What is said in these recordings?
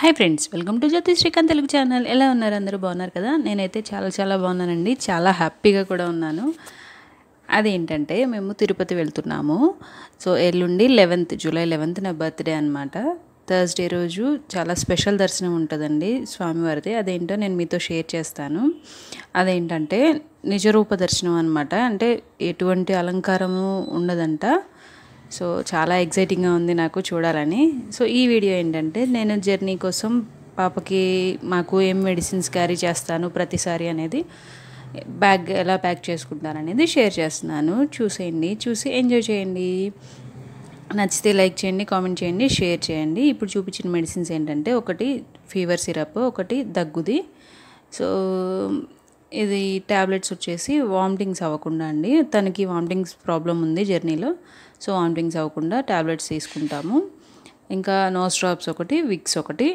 Hi friends, welcome to Jyothi Srikanth Telugu channel. ఎలా ఉన్నారు? అందరూ బాగున్నారు కదా? నేనైతే చాలా బాగున్నానండి. చాలా హ్యాపీగా కూడా ఉన్నాను. అదేంటంటే మేము తిరుపతి వెళ్తున్నాము. సో ఎల్లుండి జూలై 11th నా బర్త్డే అనమాట. థర్స్డే రోజు చాలా స్పెషల్ దర్శనం ఉంటుందండి స్వామివారిది. అదేంటో నేను మీతో షేర్ చేస్తాను. అదేంటంటే నిజరూప దర్శనం అనమాట. అంటే ఎటువంటి అలంకారము ఉండదంట. సో చాలా ఎక్సైటింగ్గా ఉంది నాకు చూడాలని. సో ఈ వీడియో ఏంటంటే నేను జర్నీ కోసం పాపకి మాకు ఏం మెడిసిన్స్ క్యారీ చేస్తాను ప్రతిసారి అనేది, బ్యాగ్ ఎలా ప్యాక్ చేసుకుంటాను అనేది షేర్ చేస్తున్నాను. చూసేయండి, చూసి ఎంజాయ్ చేయండి. నచ్చితే లైక్ చేయండి, కామెంట్ చేయండి, షేర్ చేయండి. ఇప్పుడు చూపించిన మెడిసిన్స్ ఏంటంటే ఒకటి ఫీవర్ సిరప్, ఒకటి దగ్గుది. సో ఇది ట్యాబ్లెట్స్ వచ్చేసి వామిటింగ్స్ అవ్వకుండా అండి. తనకి వామిటింగ్స్ ప్రాబ్లం ఉంది జర్నీలో. సో వామిటింగ్స్ అవ్వకుండా ట్యాబ్లెట్స్ తీసుకుంటాము. ఇంకా నోస్ డ్రాప్స్ ఒకటి, విక్స్ ఒకటి.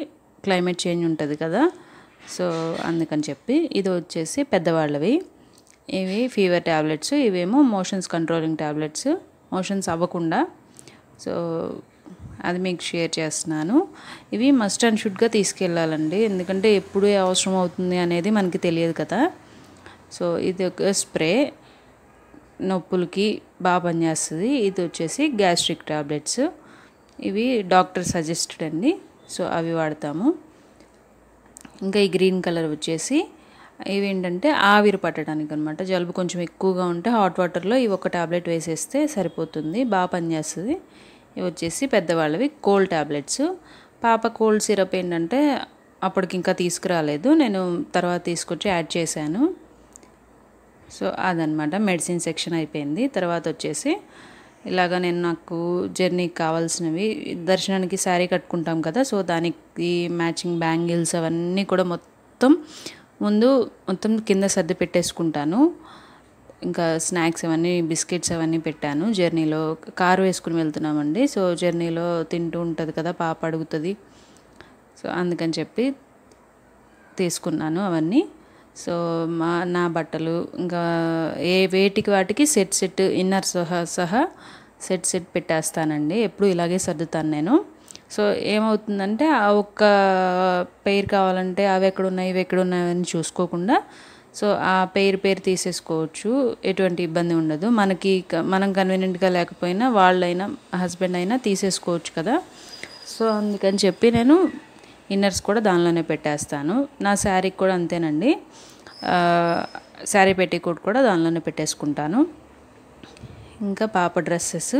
క్లైమేట్ చేంజ్ ఉంటుంది కదా, సో అందుకని చెప్పి. ఇది వచ్చేసి పెద్దవాళ్ళవి. ఇవి ఫీవర్ ట్యాబ్లెట్స్, ఇవేమో మోషన్స్ కంట్రోలింగ్ ట్యాబ్లెట్స్, మోషన్స్ అవ్వకుండా. సో అది మీకు షేర్ చేస్తున్నాను. ఇవి మస్ట్ అండ్ షుడ్గా తీసుకెళ్ళాలండి, ఎందుకంటే ఎప్పుడు అవసరం అవుతుంది అనేది మనకి తెలియదు కదా. సో ఇది ఒక స్ప్రే, నొప్పులకి బాగా పనిచేస్తుంది. ఇది వచ్చేసి గ్యాస్ట్రిక్ ట్యాబ్లెట్స్, ఇవి డాక్టర్ సజెస్టెడ్ అండి. సో అవి వాడతాము. ఇంకా ఈ గ్రీన్ కలర్ వచ్చేసి ఇవి ఏంటంటే ఆవిరి పట్టడానికి అనమాట. జలుబు కొంచెం ఎక్కువగా ఉంటే హాట్ వాటర్లో ఇవి ఒక ట్యాబ్లెట్ వేసేస్తే సరిపోతుంది, బాగా పనిచేస్తుంది. ఇవి వచ్చేసి పెద్దవాళ్ళవి కోల్డ్ ట్యాబ్లెట్స్. పాప కోల్డ్ సిరప్ ఏంటంటే అప్పటికి ఇంకా తీసుకురాలేదు, నేను తర్వాత తీసుకొచ్చి యాడ్ చేశాను. సో అదనమాట, మెడిసిన్ సెక్షన్ అయిపోయింది. తర్వాత వచ్చేసి ఇలాగ నేను నాకు జర్నీకి కావాల్సినవి, దర్శనానికి శారీ కట్టుకుంటాం కదా, సో దానికి మ్యాచింగ్ బ్యాంగిల్స్ అవన్నీ కూడా మొత్తం కింద సర్ది పెట్టేసుకుంటాను. ఇంకా స్నాక్స్ అవన్నీ, బిస్కెట్స్ అవన్నీ పెట్టాను. జర్నీలో కారు వేసుకుని వెళ్తున్నామండి. సో జర్నీలో తింటూ ఉంటుంది కదా, పాప అడుగుతుంది. సో అందుకని చెప్పి తీసుకున్నాను అవన్నీ. సో నా బట్టలు ఇంకా వేటికి వాటికి సెట్ ఇన్నర్ సహా సెట్ పెట్టేస్తానండి. ఎప్పుడు ఇలాగే సర్దుతాను నేను. సో ఏమవుతుందంటే ఆ ఒక్క పెయిర్ కావాలంటే అవి ఎక్కడున్నాయి ఇవి ఎక్కడున్నాయి అని చూసుకోకుండా, సో ఆ పేరు తీసేసుకోవచ్చు, ఎటువంటి ఇబ్బంది ఉండదు. మనం కన్వీనియంట్గా లేకపోయినా వాళ్ళైనా హస్బెండ్ అయినా తీసేసుకోవచ్చు కదా. సో అందుకని చెప్పి నేను ఇన్నర్స్ కూడా దానిలోనే పెట్టేస్తాను. నా శారీకి కూడా అంతేనండి, శారీ పెట్టికోట్ కూడా దానిలోనే పెట్టేసుకుంటాను. ఇంకా పాప డ్రెస్సెస్,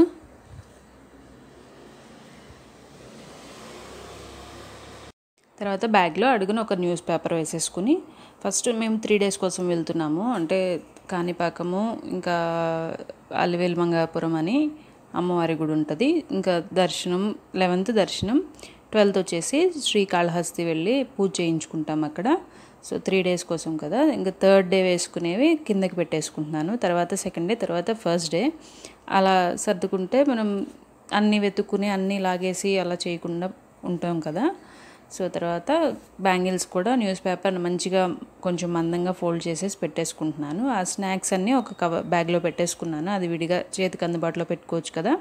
తర్వాత బ్యాగ్లో అడుగున ఒక న్యూస్ పేపర్ వేసేసుకుని, ఫస్ట్ మేము 3 days కోసం వెళ్తున్నాము. అంటే కాణిపాకము, ఇంకా అలివేలు మంగాపురం అని అమ్మవారి గుడి ఉంటుంది. ఇంకా దర్శనం 11th దర్శనం, 12th వచ్చేసి శ్రీకాళహస్తి వెళ్ళి పూజ చేయించుకుంటాం అక్కడ. సో 3 days కోసం కదా. ఇంకా 3rd day వేసుకునేవి కిందకి పెట్టేసుకుంటున్నాను. తర్వాత 2nd day, తర్వాత 1st day అలా సర్దుకుంటే మనం అన్నీ వెతుక్కుని అన్నీ లాగేసి అలా చేయకుండా ఉంటాం కదా. సో తర్వాత బ్యాంగిల్స్ కూడా న్యూస్ పేపర్ మంచిగా కొంచెం మందంగా ఫోల్డ్ చేసేసి పెట్టేసుకుంటున్నాను. ఆ స్నాక్స్ అన్నీ ఒక బ్యాగ్లో పెట్టేసుకున్నాను, అది విడిగా చేతికి అందుబాటులో పెట్టుకోవచ్చు కదా.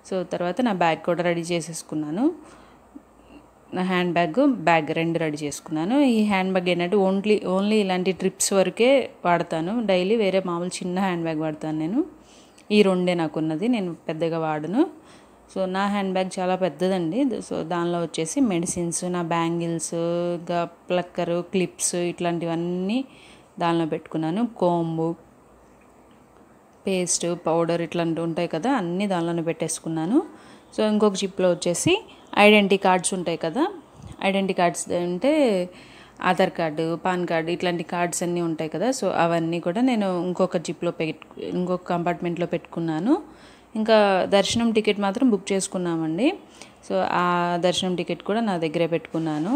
సో తర్వాత నా బ్యాగ్ కూడా రెడీ చేసేసుకున్నాను. నా హ్యాండ్ బ్యాగ్ 2 రెడీ చేసుకున్నాను. ఈ హ్యాండ్ బ్యాగ్ ఏంటంటే ఓన్లీ ఇలాంటి ట్రిప్స్ వరకే వాడతాను. డైలీ వేరే మామూలు చిన్న హ్యాండ్ బ్యాగ్ వాడతాను నేను. ఈ 2 నాకు ఉన్నది, నేను పెద్దగా వాడను. సో నా హ్యాండ్ బ్యాగ్ చాలా పెద్దదండి. సో దానిలో వచ్చేసి మెడిసిన్స్, నా బ్యాంగిల్స్, ఇంకా ప్లక్కరు, క్లిప్స్ ఇట్లాంటివన్నీ దానిలో పెట్టుకున్నాను. కోంబు, పేస్ట్, పౌడర్ ఇట్లాంటివి ఉంటాయి కదా, అన్నీ దానిలోనే పెట్టేసుకున్నాను. సో ఇంకొక జిప్లో వచ్చేసి ఐడెంటిటీ కార్డ్స్ ఉంటాయి కదా, ఐడెంటిటీ కార్డ్స్ అంటే ఆధార్ కార్డు, పాన్ కార్డు ఇట్లాంటి కార్డ్స్ అన్నీ ఉంటాయి కదా. సో అవన్నీ కూడా నేను ఇంకొక కంపార్ట్మెంట్లో పెట్టుకున్నాను. ఇంకా దర్శనం టికెట్ మాత్రం బుక్ చేసుకున్నామండి. సో ఆ దర్శనం టికెట్ కూడా నా దగ్గరే పెట్టుకున్నాను.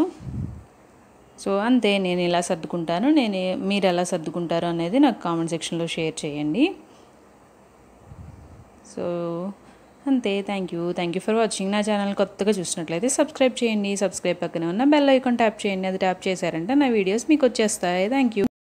సో అంతే, నేను ఇలా సర్దుకుంటాను. మీరు ఎలా సర్దుకుంటారు అనేది నాకు కామెంట్ సెక్షన్లో షేర్ చేయండి. సో అంతే, థ్యాంక్ యూ ఫర్ వాచింగ్. నా ఛానల్ కొత్తగా చూసినట్లయితే సబ్స్క్రైబ్ చేయండి. సబ్స్క్రైబ్ పక్కనే ఉన్న బెల్ ఐకాన్ ట్యాప్ చేయండి. అది ట్యాప్ చేశారంటే నా వీడియోస్ మీకు వచ్చేస్తాయి. Thank you.